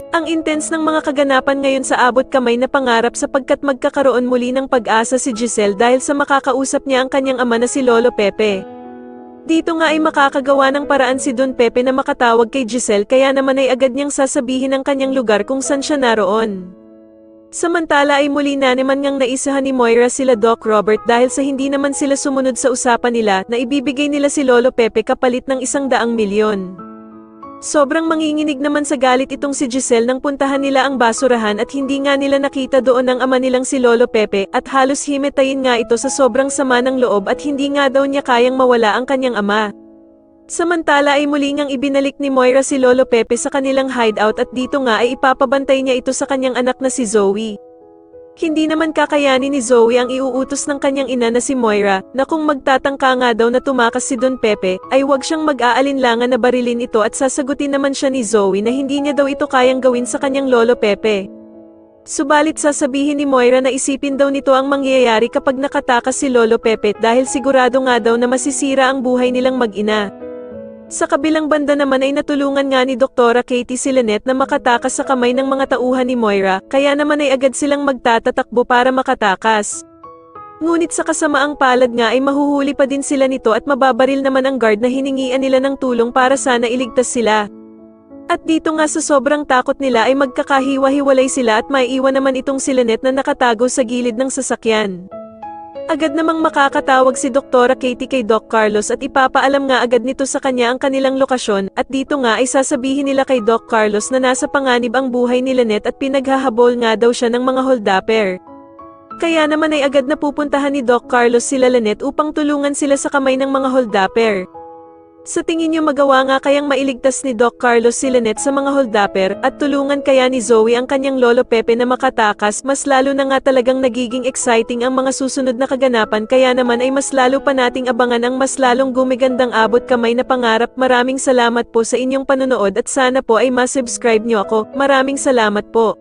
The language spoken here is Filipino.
Ang intense ng mga kaganapan ngayon sa abot kamay na pangarap sapagkat magkakaroon muli ng pag-asa si Giselle dahil sa makakausap niya ang kanyang ama na si Lolo Pepe. Dito nga ay makakagawa ng paraan si Don Pepe na makatawag kay Giselle kaya naman ay agad niyang sasabihin ang kanyang lugar kung saan siya naroon. Samantala ay muli na naman ngang naisahan ni Moira sila Doc Robert dahil sa hindi naman sila sumunod sa usapan nila na ibibigay nila si Lolo Pepe kapalit ng 100,000,000. Sobrang manginginig naman sa galit itong si Giselle nang puntahan nila ang basurahan at hindi nga nila nakita doon ang ama nilang si Lolo Pepe at halos himatayin nga ito sa sobrang sama ng loob at hindi nga daw niya kayang mawala ang kanyang ama. Samantala ay muli ngang ibinalik ni Moira si Lolo Pepe sa kanilang hideout at dito nga ay ipapabantay niya ito sa kanyang anak na si Zoe. Hindi naman kakayanin ni Zoe ang iuutos ng kanyang ina na si Moira, na kung magtatangka nga daw na tumakas si Don Pepe, ay huwag siyang mag-aalinlangan na barilin ito at sasagutin naman siya ni Zoe na hindi niya daw ito kayang gawin sa kanyang Lolo Pepe. Subalit sasabihin ni Moira na isipin daw nito ang mangyayari kapag nakatakas si Lolo Pepe dahil sigurado nga daw na masisira ang buhay nilang mag-ina. Sa kabilang banda naman ay natulungan nga ni Doktora Katie si Lynette na makatakas sa kamay ng mga tauhan ni Moira, kaya naman ay agad silang magtatatakbo para makatakas. Ngunit sa kasamaang palad nga ay mahuhuli pa din sila nito at mababaril naman ang guard na hiningian nila ng tulong para sana iligtas sila. At dito nga sa sobrang takot nila ay magkakahiwa-hiwalay sila at maiiwan naman itong si Lynette na nakatago sa gilid ng sasakyan. Agad namang makakatawag si Doktora Katie kay Doc Carlos at ipapaalam nga agad nito sa kanya ang kanilang lokasyon at dito nga ay sasabihin nila kay Doc Carlos na nasa panganib ang buhay ni Lynette at pinaghahabol nga daw siya ng mga holdapper. Kaya naman ay agad na pupuntahan ni Doc Carlos sila Lynette upang tulungan sila sa kamay ng mga holdapper. Sa tingin niyo magawa nga kayang mailigtas ni Doc Carlos si Lynette sa mga holdapper at tulungan kaya ni Zoe ang kanyang Lolo Pepe na makatakas? Mas lalo na nga talagang nagiging exciting ang mga susunod na kaganapan kaya naman ay mas lalo pa nating abangan ang mas lalong gumigandang abot kamay na pangarap. Maraming salamat po sa inyong panonood at sana po ay ma-subscribe niyo ako. Maraming salamat po.